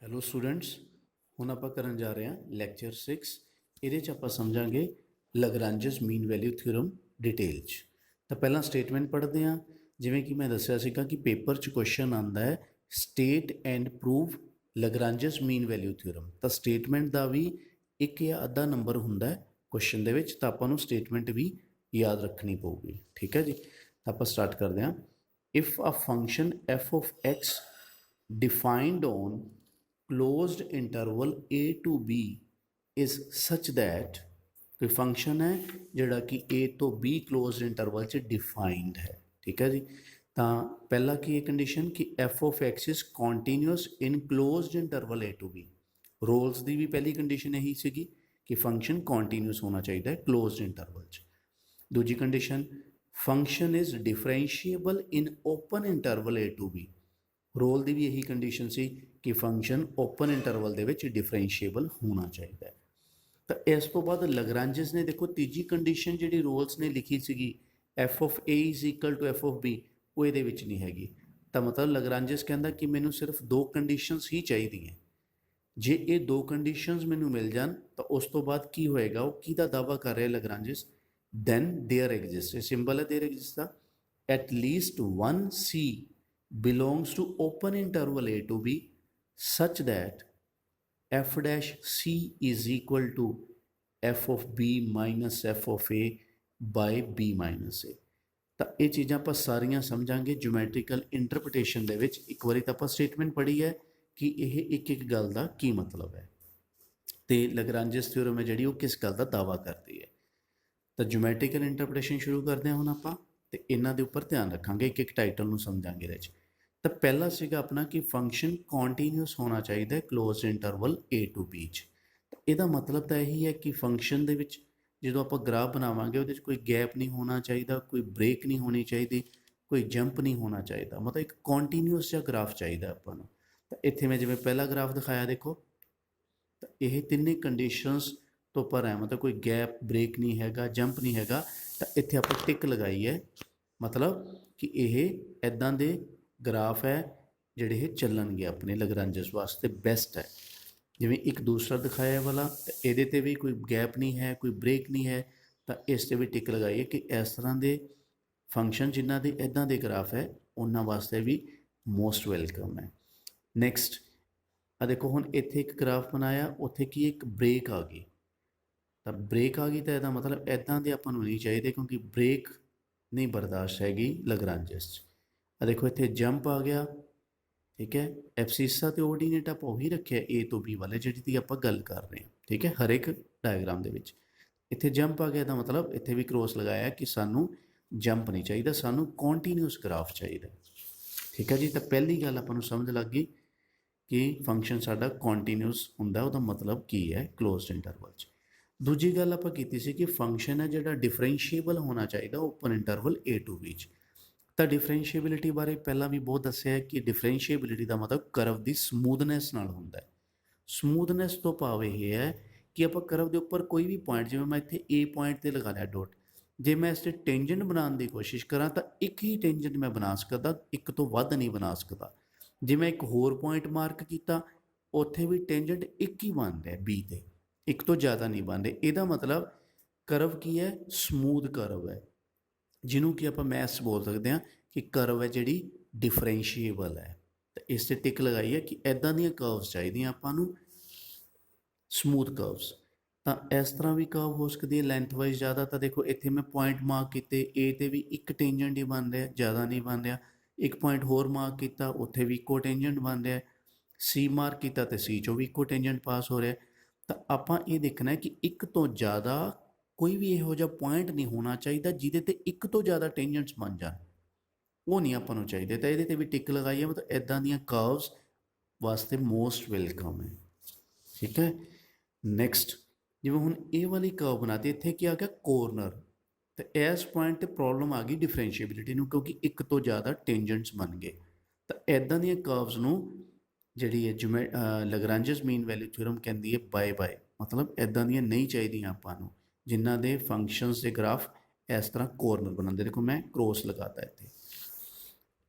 Hello students, ਹੁਣ ਆਪਾਂ ਕਰਨ ਜਾ ਰਹੇ ਹਾਂ ਲੈਕਚਰ 6। ਇਹਦੇ 'ਚ ਆਪਾਂ ਸਮਝਾਂਗੇ ਲੈਗਰਾਂਜਸ ਮੀਨ ਵੈਲਿਊ ਥਿਊਰਮ ਡਿਟੇਲ 'ਚ। ਤਾਂ ਪਹਿਲਾਂ ਸਟੇਟਮੈਂਟ ਪੜ੍ਹਦੇ ਹਾਂ। ਜਿਵੇਂ ਕਿ ਮੈਂ ਦੱਸਿਆ ਸੀਗਾ ਕਿ ਪੇਪਰ 'ਚ ਕੁਐਸਚਨ ਆਉਂਦਾ ਹੈ state and prove Lagrange's mean value theorem. ਤਾਂ ਸਟੇਟਮੈਂਟ ਦਾ ਵੀ ਇੱਕ ਜਾਂ ਅੱਧਾ ਨੰਬਰ ਹੁੰਦਾ ਹੈ ਕੁਐਸਚਨ ਦੇ ਵਿੱਚ, ਤਾਂ ਆਪਾਂ ਨੂੰ ਸਟੇਟਮੈਂਟ ਵੀ ਯਾਦ ਰੱਖਣੀ ਪਊਗੀ। ਠੀਕ ਹੈ ਜੀ, ਤਾਂ ਆਪਾਂ ਸਟਾਰਟ ਕਰਦੇ ਹਾਂ। If a function f of x defined on closed interval a to b is such that कोई फंक्शन है जोड़ा कि a तो b closed interval च डिफाइंड है। ठीक है जी, तो पहला की कंडीशन कि f of x is continuous in closed interval a to b। Rolle's की भी पहली कंडीशन यही सी कि फंक्शन कॉन्टीन्यूस होना चाहिए क्लोज्ड इंटरवल च। दूजी condition function is differentiable in open interval a to b. Rolle की भी यही कंडीशन सी कि फंक्शन ओपन इंटरवल दे विच डिफरेंशिएबल होना चाहिए। तो इस तो बाद लगरांजिस ने देखो तीजी कंडीशन जी रोल्स ने लिखी सी f of a is equal to f of b, वो ये नहीं हैगी। तो मतलब लगरांजिस कहता कि मैनू सिर्फ दो कंडीशनस ही चाहिए। जे ये दो कंडीशनस मैनू मिल जान तो उस तो बाद की होएगा, वो किहदा दावा कर रहे Lagrange's, then there exist, symbol है देयर एग्जिस्ट का, at least one c belongs to open interval a to b such that f dash c is equal to f of b minus f of a by b minus a। ਤਾਂ ਇਹ ਚੀਜ਼ਾਂ ਆਪਾਂ ਸਾਰੀਆਂ ਸਮਝਾਂਗੇ geometrical interpretation ਦੇ ਵਿੱਚ। ਇੱਕ ਵਾਰੀ ਤਾਂ ਆਪਾਂ ਸਟੇਟਮੈਂਟ ਪੜ੍ਹੀ ਹੈ ਕਿ ਇਹ ਇੱਕ ਇੱਕ ਗੱਲ ਦਾ ਕੀ ਮਤਲਬ ਹੈ ਤੇ ਲੈਗਰਾਂਜਸ ਥਿਊਰਮ ਹੈ ਜਿਹੜੀ ਉਹ ਕਿਸ ਗੱਲ ਦਾ ਦਾਵਾ ਕਰਦੀ ਹੈ। ਤਾਂ ਜਿਓਮੈਟ੍ਰੀਕਲ ਇੰਟਰਪ੍ਰੀਟੇਸ਼ਨ ਸ਼ੁਰੂ ਕਰਦੇ ਹਾਂ ਹੁਣ ਆਪਾਂ, ਤੇ ਇਹਨਾਂ ਦੇ ਉੱਪਰ ਧਿਆਨ ਰੱਖਾਂਗੇ, ਇੱਕ ਇੱਕ ਟਾਈਟਲ ਨੂੰ ਸਮਝਾਂਗੇ ਇਹਦੇ 'ਚ। ਤਾਂ ਪਹਿਲਾ ਸੀਗਾ ਆਪਣਾ ਕਿ ਫੰਕਸ਼ਨ ਕੌਂਟੀਨਿਊਸ ਹੋਣਾ ਚਾਹੀਦਾ closed interval a to b 'ਚ। ਤਾਂ ਇਹਦਾ ਮਤਲਬ ਤਾਂ ਇਹੀ ਹੈ ਕਿ ਫੰਕਸ਼ਨ ਦੇ ਵਿੱਚ ਜਦੋਂ ਆਪਾਂ ਗ੍ਰਾਫ ਬਣਾਵਾਂਗੇ ਉਹਦੇ 'ਚ ਕੋਈ ਗੈਪ ਨਹੀਂ ਹੋਣਾ ਚਾਹੀਦਾ, ਕੋਈ ਬ੍ਰੇਕ ਨਹੀਂ ਹੋਣੀ ਚਾਹੀਦੀ, ਕੋਈ ਜੰਪ ਨਹੀਂ ਹੋਣਾ ਚਾਹੀਦਾ, ਮਤਲਬ ਇੱਕ ਕੌਂਟੀਨਿਊਸ ਜਿਹਾ ਗ੍ਰਾਫ ਚਾਹੀਦਾ ਆਪਾਂ ਨੂੰ। ਤਾਂ ਇੱਥੇ ਮੈਂ ਜਿਵੇਂ ਪਹਿਲਾ ਗ੍ਰਾਫ ਦਿਖਾਇਆ ਦੇਖੋ, ਤਾਂ ਇਹ ਤਿੰਨੇ ਕੰਡੀਸ਼ਨਸ ਤੋਂ ਪਰ ਹੈ, ਮਤਲਬ ਕੋਈ ਗੈਪ ਬ੍ਰੇਕ ਨਹੀਂ ਹੈਗਾ, ਜੰਪ ਨਹੀਂ ਹੈਗਾ। ਤਾਂ ਇੱਥੇ ਆਪਾਂ ਟਿਕ ਲਗਾਈ ਹੈ, ਮਤਲਬ ਕਿ ਇਹ ਇੱਦਾਂ ਦੇ ਗ੍ਰਾਫ ਹੈ ਜਿਹੜੇ ਇਹ ਚੱਲਣਗੇ ਆਪਣੇ ਲੈਗਰਾਂਜਸ ਵਾਸਤੇ ਬੈਸਟ ਹੈ। ਜਿਵੇਂ ਇੱਕ ਦੂਸਰਾ ਦਿਖਾਇਆ ਵਾਲਾ, ਇਹਦੇ 'ਤੇ ਵੀ ਕੋਈ ਗੈਪ ਨਹੀਂ ਹੈ, ਕੋਈ ਬ੍ਰੇਕ ਨਹੀਂ ਹੈ, ਤਾਂ ਇਸ 'ਤੇ ਵੀ ਟਿਕ ਲਗਾਈਏ ਕਿ ਇਸ ਤਰ੍ਹਾਂ ਦੇ ਫੰਕਸ਼ਨ ਜਿਨ੍ਹਾਂ ਦੇ ਇੱਦਾਂ ਦੇ ਗ੍ਰਾਫ ਹੈ ਉਹਨਾਂ ਵਾਸਤੇ ਵੀ ਮੋਸਟ ਵੈਲਕਮ ਹੈ। ਨੈਕਸਟ ਆ ਦੇਖੋ, ਹੁਣ ਇੱਥੇ ਇੱਕ ਗ੍ਰਾਫ ਬਣਾਇਆ, ਉੱਥੇ ਕੀ ਇੱਕ ਬ੍ਰੇਕ ਆ ਗਈ। ਤਾਂ ਬ੍ਰੇਕ ਆ ਗਈ ਤਾਂ ਇਹਦਾ ਮਤਲਬ ਇੱਦਾਂ ਦੇ ਆਪਾਂ ਨੂੰ ਨਹੀਂ ਚਾਹੀਦੇ, ਕਿਉਂਕਿ ਬ੍ਰੇਕ ਨਹੀਂ ਬਰਦਾਸ਼ਤ ਹੈਗੀ ਲੈਗਰਾਂਜਸ 'ਚ। ਆ ਦੇਖੋ ਇੱਥੇ ਜੰਪ ਆ ਗਿਆ, ਠੀਕ ਹੈ। ਐਬਸੀਸਾ ਅਤੇ ਓਰਡੀਨੇਟ ਆਪਾਂ ਉਹੀ ਰੱਖਿਆ ਏ ਤੋਂ ਬੀ ਵਾਲੇ ਜਿਹੜੀ ਦੀ ਆਪਾਂ ਗੱਲ ਕਰ ਰਹੇ ਹਾਂ, ਠੀਕ ਹੈ, ਹਰ ਇੱਕ ਡਾਇਗਰਾਮ ਦੇ ਵਿੱਚ। ਇੱਥੇ ਜੰਪ ਆ ਗਿਆ ਤਾਂ ਮਤਲਬ ਇੱਥੇ ਵੀ ਕ੍ਰੋਸ ਲਗਾਇਆ ਕਿ ਸਾਨੂੰ ਜੰਪ ਨਹੀਂ ਚਾਹੀਦਾ, ਸਾਨੂੰ ਕੌਂਟੀਨਿਊਸ ਗ੍ਰਾਫ ਚਾਹੀਦਾ। ਠੀਕ ਹੈ ਜੀ, ਤਾਂ ਪਹਿਲੀ ਗੱਲ ਆਪਾਂ ਨੂੰ ਸਮਝ ਲੱਗ ਗਈ ਕਿ ਫੰਕਸ਼ਨ ਸਾਡਾ ਕੌਂਟੀਨਿਊਸ ਹੁੰਦਾ, ਉਹਦਾ ਮਤਲਬ ਕੀ ਹੈ ਕਲੋਜ਼ਡ ਇੰਟਰਵਲ 'ਚ। ਦੂਜੀ ਗੱਲ ਆਪਾਂ ਕੀਤੀ ਸੀ ਕਿ ਫੰਕਸ਼ਨ ਹੈ ਜਿਹੜਾ ਡਿਫਰੈਂਸ਼ੀਏਬਲ ਹੋਣਾ ਚਾਹੀਦਾ open interval a to b 'ਚ। ਤਾਂ ਡਿਫਰੈਂਸ਼ੀਏਬਿਲਿਟੀ ਬਾਰੇ ਪਹਿਲਾਂ ਵੀ ਬਹੁਤ ਦੱਸਿਆ ਕਿ ਡਿਫਰੈਂਸ਼ੀਏਬਿਲਿਟੀ ਦਾ ਮਤਲਬ ਕਰਵ ਦੀ ਸਮੂਥਨੈਸ ਨਾਲ ਹੁੰਦਾ ਹੈ। ਸਮੂਥਨੈਸ ਤੋਂ ਭਾਵ ਇਹ ਹੈ ਕਿ ਆਪਾਂ ਕਰਵ ਦੇ ਉੱਪਰ ਕੋਈ ਵੀ ਪੁਆਇੰਟ, ਜਿਵੇਂ ਮੈਂ ਇੱਥੇ ਏ ਪੁਆਇੰਟ 'ਤੇ ਲਗਾ ਲਿਆ ਡੋਟ, ਜੇ ਮੈਂ ਇਸ 'ਤੇ ਟੈਂਜੈਂਟ ਬਣਾਉਣ ਦੀ ਕੋਸ਼ਿਸ਼ ਕਰਾਂ ਤਾਂ ਇੱਕ ਹੀ ਟੈਂਜੈਂਟ ਮੈਂ ਬਣਾ ਸਕਦਾ, ਇੱਕ ਤੋਂ ਵੱਧ ਨਹੀਂ ਬਣਾ ਸਕਦਾ। ਜੇ ਮੈਂ ਇੱਕ ਹੋਰ ਪੁਆਇੰਟ ਮਾਰਕ ਕੀਤਾ, ਉੱਥੇ ਵੀ ਟੈਂਜੈਂਟ ਇੱਕ ਹੀ ਬਣ ਰਿਹਾ ਬੀ 'ਤੇ, ਇੱਕ ਤੋਂ ਜ਼ਿਆਦਾ ਨਹੀਂ ਬਣ ਰਹੇ। ਇਹਦਾ ਮਤਲਬ ਕਰਵ ਕੀ ਹੈ, ਸਮੂਥ ਕਰਵ ਹੈ, ਜਿਹਨੂੰ ਕਿ ਆਪਾਂ ਮੈਥਸ ਬੋਲ ਸਕਦੇ ਹਾਂ ਕਿ ਕਰਵ ਹੈ ਜਿਹੜੀ ਡਿਫਰੈਂਸ਼ੀਏਬਲ ਹੈ। ਤਾਂ ਇਸ 'ਤੇ ਟਿਕ ਲਗਾਈ ਹੈ ਕਿ ਇੱਦਾਂ ਦੀਆਂ ਕਰਵਸ ਚਾਹੀਦੀਆਂ ਆਪਾਂ ਨੂੰ, ਸਮੂਥ ਕਰਵਸ। ਤਾਂ ਇਸ ਤਰ੍ਹਾਂ ਵੀ ਕਰਵ ਹੋ ਸਕਦੀ ਹੈ ਲੈਂਥ ਵਾਈਜ਼ ਜ਼ਿਆਦਾ। ਤਾਂ ਦੇਖੋ ਇੱਥੇ ਮੈਂ ਪੁਆਇੰਟ ਮਾਰਕ ਕੀਤੇ, ਏ 'ਤੇ ਵੀ ਇੱਕ ਟੈਂਜੈਂਟ ਹੀ ਬਣ ਰਿਹਾ, ਜ਼ਿਆਦਾ ਨਹੀਂ ਬਣ ਰਿਹਾ। ਇੱਕ ਪੁਆਇੰਟ ਹੋਰ ਮਾਰਕ ਕੀਤਾ, ਉੱਥੇ ਵੀ ਇੱਕੋ ਟੈਂਜੈਂਟ ਬਣ ਰਿਹਾ। ਸੀ ਮਾਰਕ ਕੀਤਾ ਅਤੇ ਸੀ 'ਚੋਂ ਵੀ ਇੱਕੋ ਟੈਂਜੈਂਟ ਪਾਸ ਹੋ ਰਿਹਾ। ਤਾਂ ਆਪਾਂ ਇਹ ਦੇਖਣਾ ਕਿ ਇੱਕ ਤੋਂ ਜ਼ਿਆਦਾ ਕੋਈ ਵੀ ਇਹੋ ਜਿਹਾ ਪੁਆਇੰਟ ਨਹੀਂ ਹੋਣਾ ਚਾਹੀਦਾ ਜਿਹਦੇ 'ਤੇ ਇੱਕ ਤੋਂ ਜ਼ਿਆਦਾ ਟੈਂਜੈਂਟਸ ਬਣ ਜਾਣ, ਉਹ ਨਹੀਂ ਆਪਾਂ ਨੂੰ ਚਾਹੀਦੇ। ਤਾਂ ਇਹਦੇ 'ਤੇ ਵੀ ਟਿਕ ਲਗਾਈਏ, ਮਤਲਬ ਇੱਦਾਂ ਦੀਆਂ ਕਰਵਸ ਵਾਸਤੇ ਮੋਸਟ ਵੈਲਕਮ ਹੈ। ਠੀਕ ਹੈ। ਨੈਕਸਟ ਜਿਵੇਂ ਹੁਣ ਇਹ ਵਾਲੀ ਕਰਵ ਬਣਾਤੀ, ਇੱਥੇ ਕੀ ਆ ਗਿਆ ਕੋਰਨਰ, ਅਤੇ ਇਸ ਪੁਆਇੰਟ 'ਤੇ ਪ੍ਰੋਬਲਮ ਆ ਗਈ ਡਿਫਰੈਂਸ਼ੀਏਬਿਲਿਟੀ ਨੂੰ, ਕਿਉਂਕਿ ਇੱਕ ਤੋਂ ਜ਼ਿਆਦਾ ਟੈਂਜੈਂਟਸ ਬਣ ਗਏ। ਤਾਂ ਇੱਦਾਂ ਦੀਆਂ ਕਰਵਸ ਨੂੰ ਜਿਹੜੀ ਹੈ ਲੈਗਰਾਂਜਸ ਮੀਨ ਵੈਲਿਊ ਥਿਊਰਮ ਕਹਿੰਦੀ ਹੈ ਬਾਏ ਬਾਏ, ਮਤਲਬ ਇੱਦਾਂ ਦੀਆਂ ਨਹੀਂ ਚਾਹੀਦੀਆਂ ਆਪਾਂ ਨੂੰ ਜਿਨ੍ਹਾਂ ਦੇ ਫੰਕਸ਼ਨਸ ਦੇ ਗ੍ਰਾਫ ਇਸ ਤਰ੍ਹਾਂ ਕੋਰਨਰ ਬਣਾਉਂਦੇ। ਦੇਖੋ ਮੈਂ ਕ੍ਰੋਸ ਲਗਾਤਾ ਇੱਥੇ,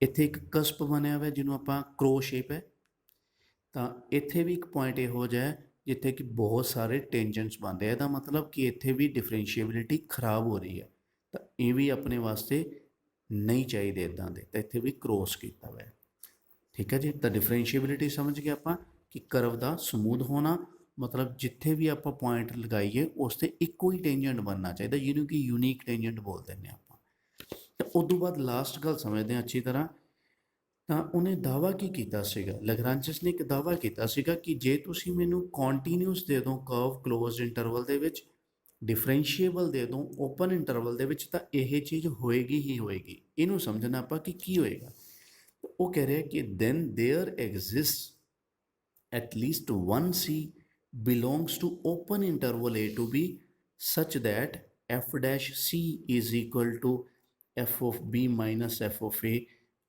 ਇੱਥੇ ਇੱਕ ਕਸਪ ਬਣਿਆ ਹੋਇਆ ਜਿਹਨੂੰ ਆਪਾਂ ਕ੍ਰੋ ਸ਼ੇਪ ਹੈ, ਤਾਂ ਇੱਥੇ ਵੀ ਇੱਕ ਪੁਆਇੰਟ ਇਹੋ ਜਿਹਾ ਹੈ ਜਿੱਥੇ ਕਿ ਬਹੁਤ ਸਾਰੇ ਟੈਂਜੈਂਟਸ ਬਣਦੇ ਆ। ਇਹਦਾ ਮਤਲਬ ਕਿ ਇੱਥੇ ਵੀ ਡਿਫਰੈਂਸ਼ੀਏਬਿਲਿਟੀ ਖਰਾਬ ਹੋ ਰਹੀ ਹੈ, ਤਾਂ ਇਹ ਵੀ ਆਪਣੇ ਵਾਸਤੇ ਨਹੀਂ ਚਾਹੀਦੇ ਇੱਦਾਂ ਦੇ, ਤਾਂ ਇੱਥੇ ਵੀ ਕ੍ਰੋਸ ਕੀਤਾ ਹੋਇਆ। ਠੀਕ ਹੈ ਜੀ। ਤਾਂ ਡਿਫਰੈਂਸ਼ੀਏਬਿਲਿਟੀ ਸਮਝ ਗਏ ਆਪਾਂ ਕਿ ਕਰਵ ਦਾ ਸਮੂਥ ਹੋਣਾ ਮਤਲਬ ਜਿੱਥੇ ਵੀ ਆਪਾਂ ਪੁਆਇੰਟ ਲਗਾਈਏ ਉਸ 'ਤੇ ਇੱਕੋ ਹੀ ਟੈਂਜੈਂਟ ਬਣਨਾ ਚਾਹੀਦਾ, ਜਿਹਨੂੰ ਕਿ ਯੂਨੀਕ ਟੈਂਜੈਂਟ ਬੋਲ ਦਿੰਦੇ ਆਪਾਂ। ਤਾਂ ਉਸ ਤੋਂ ਬਾਅਦ ਲਾਸਟ ਗੱਲ ਸਮਝਦੇ ਹਾਂ ਅੱਛੀ ਤਰ੍ਹਾਂ। ਤਾਂ ਉਹਨੇ ਦਾਅਵਾ ਕੀ ਕੀਤਾ ਸੀਗਾ, ਲੈਗਰਾਂਜਸ ਨੇ ਇੱਕ ਦਾਅਵਾ ਕੀਤਾ ਸੀਗਾ ਕਿ ਜੇ ਤੁਸੀਂ ਮੈਨੂੰ ਕੰਟੀਨਿਊਸ ਦੇ ਦਿਓ ਕਰਵ ਕਲੋਜ਼ਡ ਇੰਟਰਵਲ ਦੇ ਵਿੱਚ, ਡਿਫਰੈਂਸ਼ੀਏਬਲ ਦੇ ਦਿਓ ਓਪਨ ਇੰਟਰਵਲ ਦੇ ਵਿੱਚ, ਤਾਂ ਇਹ ਚੀਜ਼ ਹੋਏਗੀ ਹੀ ਹੋਏਗੀ। ਇਹਨੂੰ ਸਮਝਣਾ ਆਪਾਂ ਕਿ ਕੀ ਹੋਏਗਾ। ਉਹ ਕਹਿ ਰਿਹਾ ਕਿ then there exists at least one C belongs to open interval A to B such that f dash C is equal to f of B minus f of A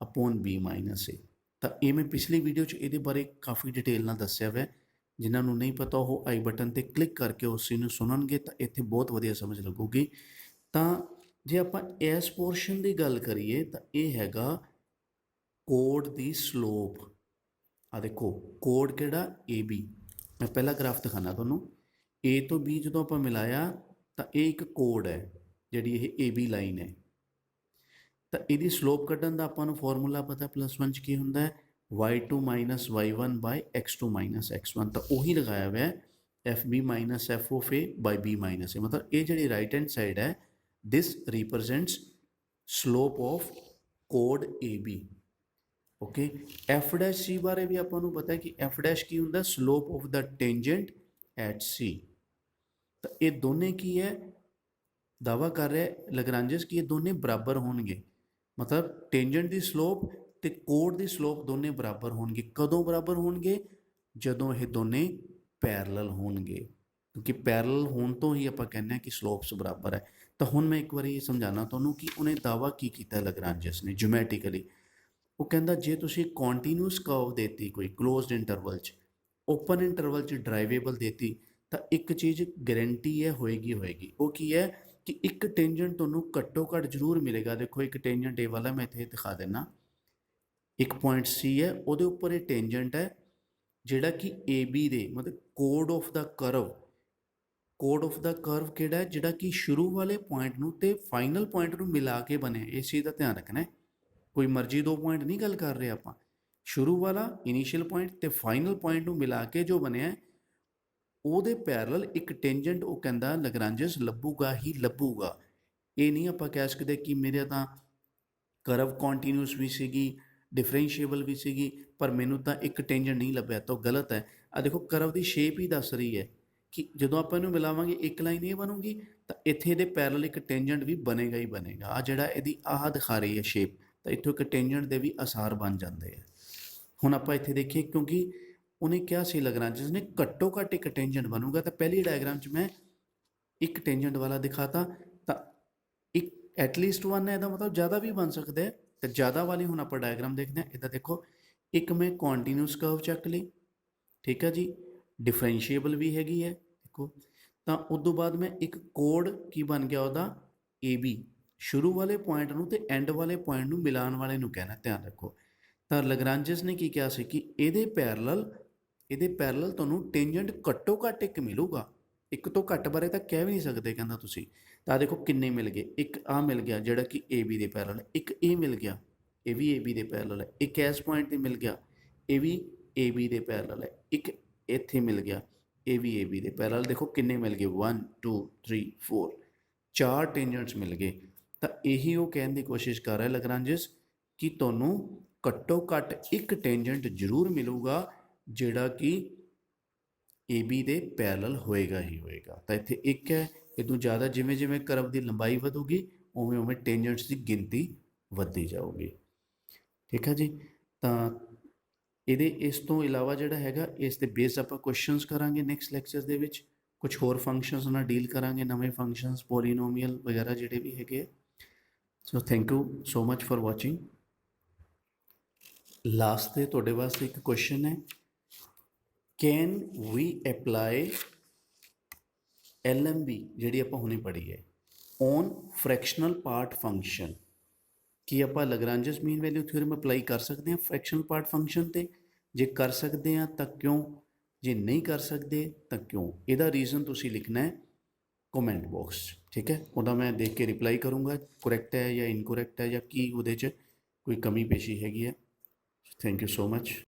upon B minus A। ਤਾਂ ਇਹ ਮੈਂ ਪਿਛਲੀ video 'ਚ ਇਹਦੇ ਬਾਰੇ ਕਾਫੀ detail ਨਾਲ ਦੱਸਿਆ ਹੋਇਆ। ਜਿਨ੍ਹਾਂ ਨੂੰ ਨਹੀਂ ਪਤਾ ਉਹ ਆਈ ਬਟਨ 'ਤੇ ਕਲਿੱਕ ਕਰਕੇ ਉਸ ਚੀਜ਼ ਨੂੰ ਸੁਣਨਗੇ ਤਾਂ ਇੱਥੇ ਬਹੁਤ ਵਧੀਆ ਸਮਝ ਲੱਗੂਗੀ। ਤਾਂ ਜੇ ਆਪਾਂ ਇਸ ਪੋਰਸ਼ਨ ਦੀ ਗੱਲ ਕਰੀਏ ਤਾਂ ਇਹ ਹੈਗਾ ਕੋਡ ਦੀ ਸਲੋਪ। ਆ ਦੇਖੋ ਕੋਡ ਕਿਹੜਾ AB। ਮੈਂ ਪਹਿਲਾ ਗ੍ਰਾਫ ਦਿਖਾਣਾ ਤੁਹਾਨੂੰ। A ਤੋਂ B ਜਦੋਂ ਆਪਾਂ ਮਿਲਾਇਆ ਤਾਂ ਇਹ ਇੱਕ ਕੋਡ ਹੈ ਜਿਹੜੀ ਇਹ AB ਲਾਈਨ ਹੈ। ਤਾਂ ਇਹਦੀ ਸਲੋਪ ਕੱਢਣ ਦਾ ਆਪਾਂ ਨੂੰ ਫਾਰਮੂਲਾ ਪਤਾ +1 'ਚ ਕੀ ਹੁੰਦਾ ਹੈ, y2 ਮਾਈਨਸ y1 ਬਾਈ x2 ਮਾਈਨਸ x1। ਤਾਂ ਉਹੀ ਲਗਾਇਆ ਹੋਇਆ FB minus f of A by B minus A। ਮਤਲਬ ਇਹ ਜਿਹੜੀ ਰਾਈਟ ਹੈਂਡ ਸਾਈਡ ਹੈ ਦਿਸ ਰਿਪਰਜੈਂਟਸ ਸਲੋਪ ਆਫ ਕੋਡ AB। Okay. F dash C ਬਾਰੇ ਵੀ ਆਪਾਂ ਨੂੰ ਪਤਾ ਹੈ ਕਿ ਐਫ ਡੈਸ਼ ਕੀ ਹੁੰਦਾ, ਸਲੋਪ ਆਫ ਦਾ ਟੈਂਜੈਂਟ ਐਟ ਸੀ। ਤਾਂ ਇਹ ਦੋਨੇ ਕੀ ਹੈ, ਦਾਅਵਾ ਕਰ ਰਿਹਾ ਲੈਗਰਾਂਜਸ ਕਿ ਇਹ ਦੋਨੇ ਬਰਾਬਰ ਹੋਣਗੇ। ਮਤਲਬ ਟੈਂਜੈਂਟ ਦੀ ਸਲੋਪ ਤੇ ਕੋਡ ਦੀ ਸਲੋਪ ਦੋਨੇ ਬਰਾਬਰ ਹੋਣਗੇ। ਕਦੋਂ ਬਰਾਬਰ ਹੋਣਗੇ, ਜਦੋਂ ਇਹ ਦੋਨੇ ਪੈਰਲਲ ਹੋਣਗੇ, ਕਿਉਂਕਿ ਪੈਰਲਲ ਹੋਣ ਤੋਂ ਹੀ ਆਪਾਂ ਕਹਿੰਦੇ ਹਾਂ ਕਿ ਸਲੋਪਸ ਬਰਾਬਰ ਹੈ। ਤਾਂ ਹੁਣ ਮੈਂ ਇੱਕ ਵਾਰੀ ਸਮਝਾਉਣਾ ਤੁਹਾਨੂੰ ਕਿ ਉਹਨੇ ਦਾਅਵਾ ਕੀ ਕੀਤਾ ਲੈਗਰਾਂਜਸ ਨੇ ਜਿਓਮੈਟ੍ਰਿਕਲੀ। ਉਹ ਕਹਿੰਦਾ ਜੇ ਤੁਸੀਂ ਕੰਟੀਨਿਊਸ ਕਰਵ ਦੇਤੀ ਕੋਈ ਕਲੋਜ਼ਡ ਇੰਟਰਵਲ 'ਚ, ਓਪਨ ਇੰਟਰਵਲ 'ਚ ਡਰਾਈਵੇਬਲ ਦੇਤੀ, ਤਾਂ ਇੱਕ ਚੀਜ਼ ਗਰੰਟੀ ਹੈ ਹੋਏਗੀ। ਉਹ ਕੀ ਹੈ ਕਿ ਇੱਕ ਟੈਂਜੈਂਟ ਤੁਹਾਨੂੰ ਘੱਟੋ ਘੱਟ ਜ਼ਰੂਰ ਮਿਲੇਗਾ। ਦੇਖੋ ਇੱਕ ਟੈਂਜੈਂਟ ਇਹ ਵਾਲਾ ਮੈਂ ਇੱਥੇ ਦਿਖਾ ਦਿੰਦਾ। ਇੱਕ ਪੁਆਇੰਟ C ਹੈ, ਉਹਦੇ ਉੱਪਰ ਇਹ ਟੈਂਜੈਂਟ ਹੈ ਜਿਹੜਾ ਕਿ AB ਦੇ ਮਤਲਬ ਕੋਡ ਆਫ ਦਾ ਕਰਵ ਕਿਹੜਾ ਹੈ, ਜਿਹੜਾ ਕਿ ਸ਼ੁਰੂ ਵਾਲੇ ਪੁਆਇੰਟ ਨੂੰ ਤੇ ਫਾਈਨਲ ਪੁਆਇੰਟ ਨੂੰ ਮਿਲਾ ਕੇ ਬਣਿਆ। ਇਸ ਚੀਜ਼ ਦਾ ਧਿਆਨ ਰੱਖਣਾ। ਕੋਈ ਮਰਜ਼ੀ ਦੋ ਪੁਆਇੰਟ ਨਹੀਂ ਗੱਲ ਕਰ ਰਹੇ ਆਪਾਂ, ਸ਼ੁਰੂ ਵਾਲਾ ਇਨੀਸ਼ੀਅਲ ਪੁਆਇੰਟ ਤੇ ਫਾਈਨਲ ਪੁਆਇੰਟ ਨੂੰ ਮਿਲਾ ਕੇ ਜੋ ਬਣਿਆ ਉਹਦੇ ਪੈਰਲਲ ਇੱਕ ਟੈਂਜੈਂਟ ਉਹ ਕਹਿੰਦਾ ਲੈਗਰਾਂਜਸ ਲੱਭੂਗਾ ਹੀ ਲੱਭੂਗਾ। ਇਹ ਨਹੀਂ ਆਪਾਂ ਕਹਿ ਸਕਦੇ ਕਿ ਮੇਰੇ ਤਾਂ ਕਰਵ ਕੰਟੀਨਿਊਸ ਵੀ ਸੀਗੀ, ਡਿਫਰੈਂਸ਼ੀਏਬਲ ਵੀ ਸੀਗੀ, ਪਰ ਮੈਨੂੰ ਤਾਂ ਇੱਕ ਟੈਂਜੈਂਟ ਨਹੀਂ ਲੱਭਿਆ, ਤਾਂ ਗਲਤ ਹੈ। ਆ ਦੇਖੋ ਕਰਵ ਦੀ ਸ਼ੇਪ ਹੀ ਦੱਸ ਰਹੀ ਹੈ ਕਿ ਜਦੋਂ ਆਪਾਂ ਇਹਨੂੰ ਮਿਲਾਵਾਂਗੇ ਇੱਕ ਲਾਈਨ ਇਹ ਬਣੂਗੀ, ਤਾਂ ਇੱਥੇ ਇਹਦੇ ਪੈਰਲਲ ਇੱਕ ਟੈਂਜੈਂਟ ਵੀ ਬਣੇਗਾ ਹੀ ਬਣੇਗਾ। ਆ ਜਿਹੜਾ ਇਹਦੀ ਆਹ ਦਿਖਾ ਰਹੀ ਹੈ ਸ਼ੇਪ, ਤਾਂ ਇੱਥੋਂ ਇੱਕ ਟੈਂਜੈਂਟ ਦੇ ਵੀ ਆਸਾਰ ਬਣ ਜਾਂਦੇ ਆ। ਹੁਣ ਆਪਾਂ ਇੱਥੇ ਦੇਖੀਏ, ਕਿਉਂਕਿ ਉਹਨੇ ਕਿਹਾ ਸੀ ਲੈਗਰਾਂਜਸ ਨੇ ਘੱਟੋ ਘੱਟ ਇੱਕ ਟੈਂਜੈਂਟ ਬਣੂਗਾ, ਤਾਂ ਪਹਿਲੀ ਡਾਇਗਰਾਮ 'ਚ ਮੈਂ ਇੱਕ ਟੈਂਜੈਂਟ ਵਾਲਾ ਦਿਖਾਤਾ, ਤਾਂ ਇੱਕ ਐਟਲੀਸਟ 1 ਹੈ, ਇਹਦਾ ਮਤਲਬ ਜ਼ਿਆਦਾ ਵੀ ਬਣ ਸਕਦਾ ਹੈ। ਤਾਂ ਜ਼ਿਆਦਾ ਵਾਲੀ ਹੁਣ ਆਪਾਂ ਡਾਇਗਰਾਮ ਦੇਖਦੇ ਹਾਂ। ਇੱਦਾਂ ਦੇਖੋ, ਇੱਕ ਮੈਂ ਕੰਟੀਨਿਊਸ ਕਰਵ ਚੱਕ ਲਈ, ਠੀਕ ਹੈ ਜੀ, ਡਿਫਰੈਂਸ਼ੀਏਬਲ ਵੀ ਹੈਗੀ ਹੈ ਦੇਖੋ। ਤਾਂ ਉਸ ਤੋਂ ਬਾਅਦ ਮੈਂ ਇੱਕ ਕੋਡ ਕੀ ਬਣ ਗਿਆ ਉਹਦਾ AB, ਸ਼ੁਰੂ ਵਾਲੇ ਪੁਆਇੰਟ ਨੂੰ ਤੇ ਐਂਡ ਵਾਲੇ ਪੁਆਇੰਟ ਨੂੰ ਮਿਲਾਉਣ ਵਾਲੇ ਨੂੰ ਕਹਿਣਾ, ਧਿਆਨ ਰੱਖੋ। ਤਾਂ ਲੈਗਰਾਂਜਸ ਨੇ ਕੀ ਕਿਹਾ ਸੀ ਕਿ ਇਹਦੇ ਪੈਰਲਲ ਤੁਹਾਨੂੰ ਟੈਂਜੈਂਟ ਘੱਟੋ ਘੱਟ ਇੱਕ ਮਿਲੂਗਾ। ਇੱਕ ਤੋਂ ਘੱਟ ਬਾਰੇ ਤਾਂ ਕਹਿ ਵੀ ਨਹੀਂ ਸਕਦੇ ਕਹਿੰਦਾ ਤੁਸੀਂ। ਤਾਂ ਦੇਖੋ ਕਿੰਨੇ ਮਿਲ ਗਏ, ਇੱਕ ਆਹ ਮਿਲ ਗਿਆ ਜਿਹੜਾ ਕਿ AB ਦੇ ਪੈਰਲਲ ਹੈ, ਇੱਕ ਇਹ ਮਿਲ ਗਿਆ ਇਹ ਵੀ AB ਦੇ ਪੈਰਲਲ ਹੈ, ਇੱਕ ਇਸ ਪੁਆਇੰਟ 'ਤੇ ਮਿਲ ਗਿਆ ਇਹ ਵੀ AB ਦੇ ਪੈਰਲਲ ਹੈ, ਇੱਕ ਇੱਥੇ ਮਿਲ ਗਿਆ ਇਹ ਵੀ AB ਦੇ ਪੈਰਲਲ। ਦੇਖੋ ਕਿੰਨੇ ਮਿਲ ਗਏ 1 2 3 4 4 ਟੈਂਜੈਂਟਸ ਮਿਲ ਗਏ। ਤਾਂ ਇਹੀ ਉਹ ਕਹਿਣ ਦੀ ਕੋਸ਼ਿਸ਼ ਕਰ ਰਿਹਾ ਲੈਗਰਾਂਜਸ ਕਿ ਤੁਹਾਨੂੰ ਘੱਟੋ ਘੱਟ ਇੱਕ ਟੈਂਜੈਂਟ ਜ਼ਰੂਰ ਮਿਲੂਗਾ ਜਿਹੜਾ ਕਿ AB ਦੇ ਪੈਰਲਲ ਹੋਏਗਾ ਹੀ ਹੋਏਗਾ। ਤਾਂ ਇੱਥੇ ਇੱਕ ਹੈ, ਇਹਦੋਂ ਜ਼ਿਆਦਾ ਜਿਵੇਂ ਜਿਵੇਂ ਕਰਵ ਦੀ ਲੰਬਾਈ ਵਧੂਗੀ ਉਵੇਂ ਉਵੇਂ ਟੈਂਜੈਂਟਸ ਦੀ ਗਿਣਤੀ ਵੱਧਦੀ ਜਾਊਗੀ। ਠੀਕ ਹੈ ਜੀ। ਤਾਂ ਇਹਦੇ ਇਸ ਤੋਂ ਇਲਾਵਾ ਜਿਹੜਾ ਹੈਗਾ ਇਸ ਤੇ ਬੇਸ ਆਪਾਂ ਕੁਐਸਚਨਸ ਕਰਾਂਗੇ ਨੈਕਸਟ ਲੈਕਚਰਸ ਦੇ ਵਿੱਚ। ਕੁਝ ਹੋਰ ਫੰਕਸ਼ਨਸ ਨਾਲ ਡੀਲ ਕਰਾਂਗੇ, ਨਵੇਂ ਫੰਕਸ਼ਨਸ, ਪੋਲੀਨੋਮੀਅਲ ਵਗੈਰਾ ਜਿਹੜੇ ਵੀ ਹੈਗੇ। So thank you so much for watching. Last ਤੇ ਤੁਹਾਡੇ ਵਾਸਤੇ ਇੱਕ ਕੁਐਸਚਨ ਹੈ, ਕੈਨ ਵੀ ਅਪਲਾਈ LMB ਜਿਹੜੀ ਆਪਾਂ ਹੁਣੇ ਪੜ੍ਹੀ ਹੈ ਔਨ ਫ੍ਰੈਕਸ਼ਨਲ ਪਾਰਟ ਫੰਕਸ਼ਨ। ਕੀ ਆਪਾਂ ਲੈਗਰਾਂਜਸ ਮੀਨ ਵੈਲਿਊ ਥਿਊਰਮ ਅਪਲਾਈ ਕਰ ਸਕਦੇ ਹਾਂ ਫ੍ਰੈਕਸ਼ਨਲ ਪਾਰਟ ਫੰਕਸ਼ਨ ਤੇ? ਜੇ ਕਰ ਸਕਦੇ ਆ ਤਾਂ ਕਿਉਂ, ਜੇ ਨਹੀਂ ਕਰ ਸਕਦੇ ਤਾਂ ਕਿਉਂ। ਇਹਦਾ ਰੀਜ਼ਨ ਤੁਸੀਂ ਲਿਖਣਾ ਹੈ ਕਮੈਂਟ ਬਾਕਸ 'ਚ, ਠੀਕ ਹੈ। ਉਹਦਾ ਮੈਂ ਦੇਖ ਕੇ ਰਿਪਲਾਈ ਕਰੂੰਗਾ, ਕਰੈਕਟ ਹੈ ਜਾਂ ਇਨਕਰੈਕਟ ਹੈ ਜਾਂ ਕੀ ਉਹਦੇ 'ਚ ਕੋਈ ਕਮੀ ਪੇਸ਼ੀ ਹੈਗੀ ਹੈ। Thank you so much.